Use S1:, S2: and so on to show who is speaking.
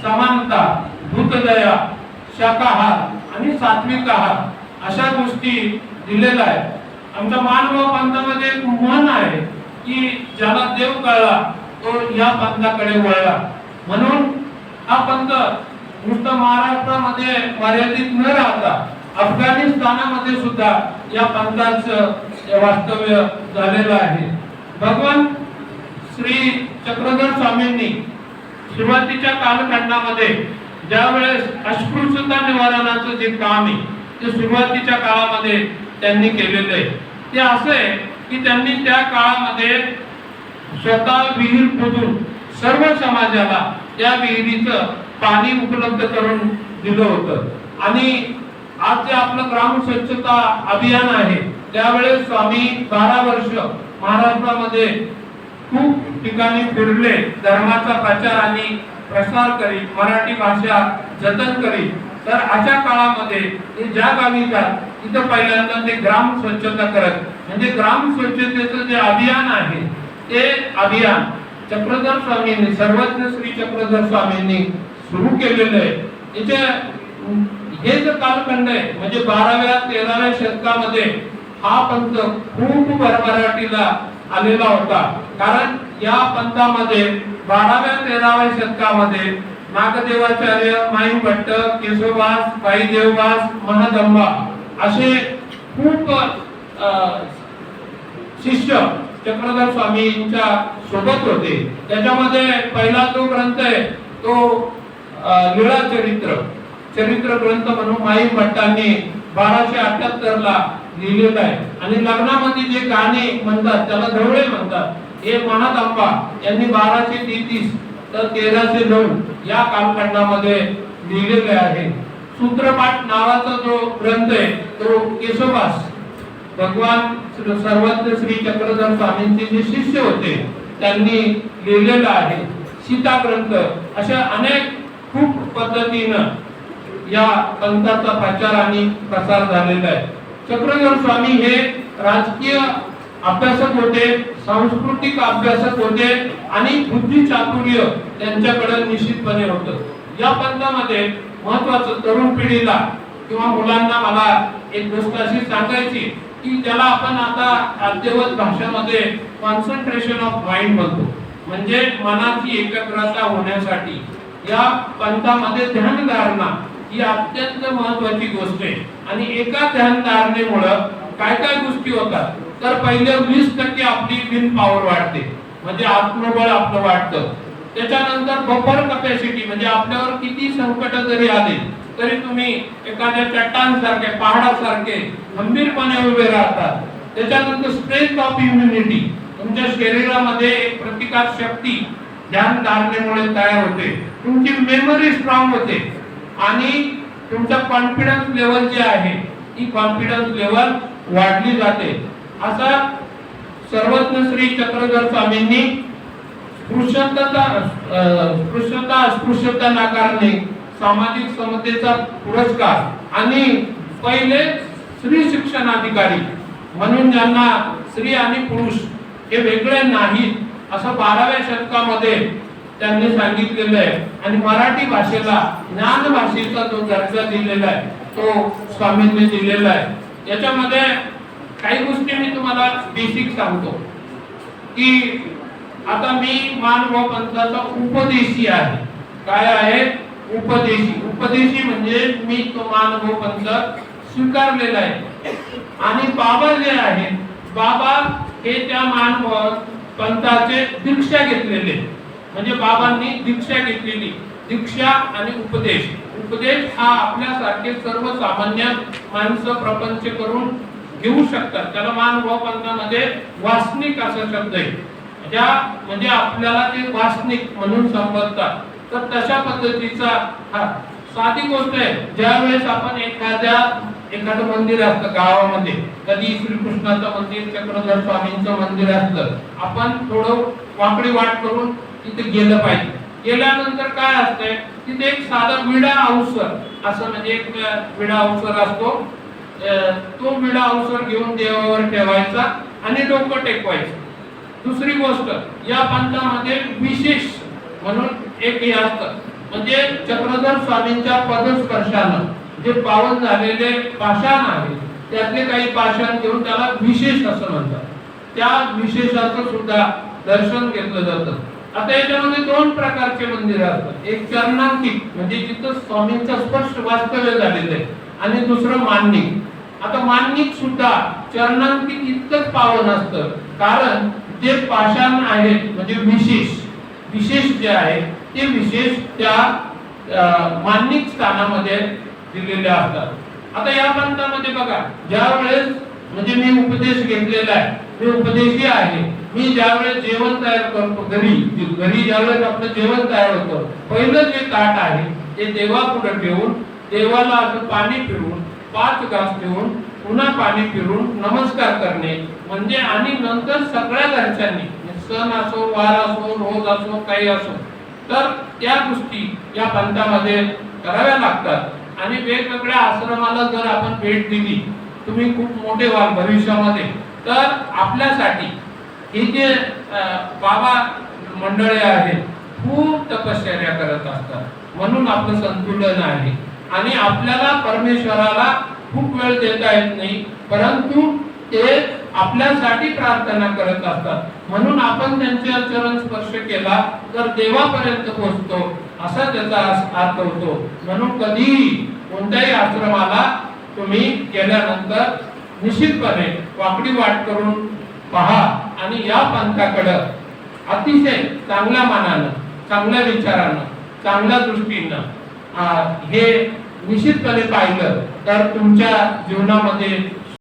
S1: समानता, भूतदया, शाकाहार आणि सात्विक आहार अशा गोष्टी दिलेल्या आहेत। आमच्या मानव पंथामध्ये एक म्हण आहे की ज्याला देव कळला तो या पंथाकडे वळला। म्हणून हा पंथ नुसतं महाराष्ट्रामध्ये मर्यादित न राहता अफगाणिस्तानामध्ये सुद्धा या पंथाचं वास्तव्य झालेलं आहे। भगवान श्री चक्रधर स्वामींनी सुरुवातीच्या कालखंडामध्ये ज्यावेळेस अस्पृश्यता निवारणाचं जे काम आहे ते सुरुवातीच्या काळामध्ये त्यांनी केलेलं आहे। ते असे की त्यांनी त्या काळामध्ये स्वतः विहीर खोदून सर्व समाजाला त्या विहिरीचं पाणी उपलब्ध करून दिलं होतं। आणि आज जे आपलं ग्राम स्वच्छता अभियान आहे त्यावेळेस स्वामी 12 वर्ष महाराष्ट्रामध्ये खूप ठिकाणी फिरले, धर्माचा प्रचार आणि प्रसार करीत, मराठी भाषा जतन करीत। तर अशा काळामध्ये ते ज्या गावी जात तिथं पहिल्यांदा ते ग्राम स्वच्छता करत, म्हणजे ग्राम स्वच्छतेचं जे अभियान आहे ते अभियान चक्रधर स्वामींनी, सर्वज्ञ श्री चक्रधर स्वामींनी सुरू केलेलं आहे। हे जे कालखंड आहे म्हणजे 12व्या 13व्या शतकामध्ये हा पंथ खूप भरभराटीला आलेला होता। कारण या पंथामध्ये 12व्या 13व्या शतकामध्ये नागदेवाचार्य, माई भट्ट, केशवदास, पाईदेवदास, महादंबा असे खूप शिष्य चक्रधर स्वामींच्या सोबत होते। त्याच्यामध्ये पहिला जो ग्रंथ आहे तो लीळा चरित्र ग्रंथ म्हणून माई भट्टांनी 1278 ला लिहिलेला आहे। आणि लग्नामध्ये जे गाणे म्हणतात त्याला ढवळे म्हणतात, हे महादंबा यांनी 1233 तर 1309 या कालखंडामध्ये लिहिलेले आहे। सूत्रपाठ नावाचा जो ग्रंथ आहे तो केशवदास, भगवान सर्वज्ञ श्री चक्रधर स्वामींचे जे शिष्य होते त्यांनी लिहिलेला आहे। सीता ग्रंथ अशा अनेक खूप पद्धतीनं या पंथाचा प्रचार आणि प्रसार झालेला आहे। चक्रधर स्वामी हे राजकीय अभ्यासक होते, सांस्कृतिक अभ्यासक होते आणि बुद्धी चातुर्य त्यांच्याकडे निश्चितपणे होतं। या पंथामध्ये महत्त्वाचं तरुण पिढीला किंवा मुलांना मला एक गोष्ट अशी सांगायची की ज्याला आपण आता अद्ययावत भाषेमध्ये कॉन्सन्ट्रेशन ऑफ माइंड म्हणतो, म्हणजे मनाची एकाग्रता होण्यासाठी या पंथामध्ये ध्यान धारणा ही अत्यंत महत्त्वाची गोष्ट आहे। आणि एका ध्यान धारणेमुळे काय काय गोष्टी होतात तर पहिले 20% आपली विल पॉवर वाढते, म्हणजे आत्मबळ आपलं वाढतं। त्याच्यानंतर बफर कॅपॅसिटी म्हणजे आपल्यावर किती संकट जरी आले तरी तुम्ही एखाद्या चट्टान सारखे, पहाडासारखे खंबीरपणे उभे राहतात। त्याच्यानंतर स्ट्रेंथ ऑफ इम्युनिटी, तुमच्या शरीरामध्ये एक प्रतिकार शक्ती ध्यान धारणेमुळे तयार होते। तुमची मेमरी स्ट्रॉंग होते आणि तुमचा कॉन्फिडन्स लेवल जे आहे ती कॉन्फिडन्स लेवल वाढली जाते। असा सर्वज्ञ श्री चक्रधर स्वामींनी अस्पृश्यता नाकारणे, सामाजिक समतेचा पुरस्कार आणि पहिले स्त्री शिक्षणाधिकारी म्हणून ज्यांना स्त्री आणि पुरुष हे वेगळे नाहीत असं 12व्या शतकामध्ये त्यांनी सांगितलेलं आहे। आणि मराठी भाषेला ज्ञान भाषेचा जो दर्जा दिलेला आहे तो स्वामींनी दिलेला आहे। याच्यामध्ये काही गोष्टी मी तुम्हाला बेसिक सांगतो की आता मी मानव पंथाचा उपदेशी आहे। काय आहे? उपदेशी म्हणजे मी तो मानव पंथ स्वीकारलेला आहे। आणि बाबा जे आहे, बाबा हे त्या मानव पंथाचे दीक्षा घेतलेले, म्हणजे बाबांनी दीक्षा घेतलेली। दीक्षा आणि उपदेश हा आपल्यासारखे सर्वसामान्य माणसं प्रपंच करून घेऊ शकतात। त्याला मानव पंथामध्ये वासनिक असा शब्द आहे, म्हणजे आपल्याला ते वासनिक म्हणून संबोधतात। तर तशा पद्धतीचा हा साधी गोष्ट आहे। ज्यावेळेस आपण एखादं मंदिर असतं गावामध्ये, कधी श्रीकृष्णाचं मंदिर, चक्रधर स्वामींचं मंदिर असतं, आपण थोडं वाकडी वाट करून तिथे गेलं पाहिजे। गेल्यानंतर काय असतंय तिथे एक साधा विडा अवसर असं म्हणजे एक विडा अवसर असतो, तो विडा अवसर घेऊन देवावर ठेवायचा आणि डोकं टेकवायचं। दुसरी गोष्ट या पंथामध्ये विशेष म्हणून एक हे असतं म्हणजे चक्रधर स्वामींच्या पदस्पर्शानं जे पावन झालेले पाषाण आहे त्यातले काही पाषाण घेऊन त्याला विशेष असं म्हणतात. त्या विशेषाचं सुद्धा दर्शन घेतलं जातं. आता याच्यामध्ये दोन प्रकारचे मंदिर असतात. एक चरणांकित म्हणजे जिथं स्वामींचा स्पर्श वास्तव्य झालेलं आहे आणि दुसरं मान्निक. आता मान्निक सुद्धा चरणांकित इतकंच पावन असतं कारण जे पाषाण आहेत म्हणजे विशेष जे आहे ते विशेष त्या मान्निक स्थानामध्ये दिलेले असतात. आता या पंथामध्ये बघा ज्या वेळेस म्हणजे मी उपदेश घेतलेला आहे, मी उपदेशी आहे, मी ज्यावेळेस जेवण तयार करतो घरी ज्यावेळेस आपलं जेवण तयार होतं पहिलं जे ताट आहे ते देवापुढे ठेवून देवाला असं पाणी पिरून 5 घास ठेवून पुन्हा पाणी पिरून नमस्कार करणे म्हणजे आणि नंतर सगळ्या घरच्यांनी सण असो वार असो रोज असो काही असो तर त्या गोष्टी या पंथामध्ये कराव्या लागतात. आणि वेगवेगळ्या आश्रमाला जर आपण भेट दिली तुम्ही खूप मोठे व्हाल भविष्यामध्ये तर आपल्यासाठी हे जे बाबा मंडळे आहेत खूप तपश्चर्या करत असतात म्हणून आपलं संतुलन आहे आणि आपल्याला परमेश्वराला खूप वेळ देता येत नाही परंतु ते आपल्यासाठी प्रार्थना करत असतात म्हणून आपण त्यांचे चरण स्पर्श केला तर देवापर्यंत पोहोचतो असा त्याचा अर्थ होतो. म्हणून कधीही कोणत्याही आश्रमाला तुम्ही गेल्यानंतर निश्चितपणे वाकडी वाट करून पहा आणि या पंथाकडे अतिशय चांगल्या मानानं चांगल्या विचारानं चांगल्या दृष्टीनं हे निश्चितपणे पाहिलं तर तुमच्या जीवनामध्ये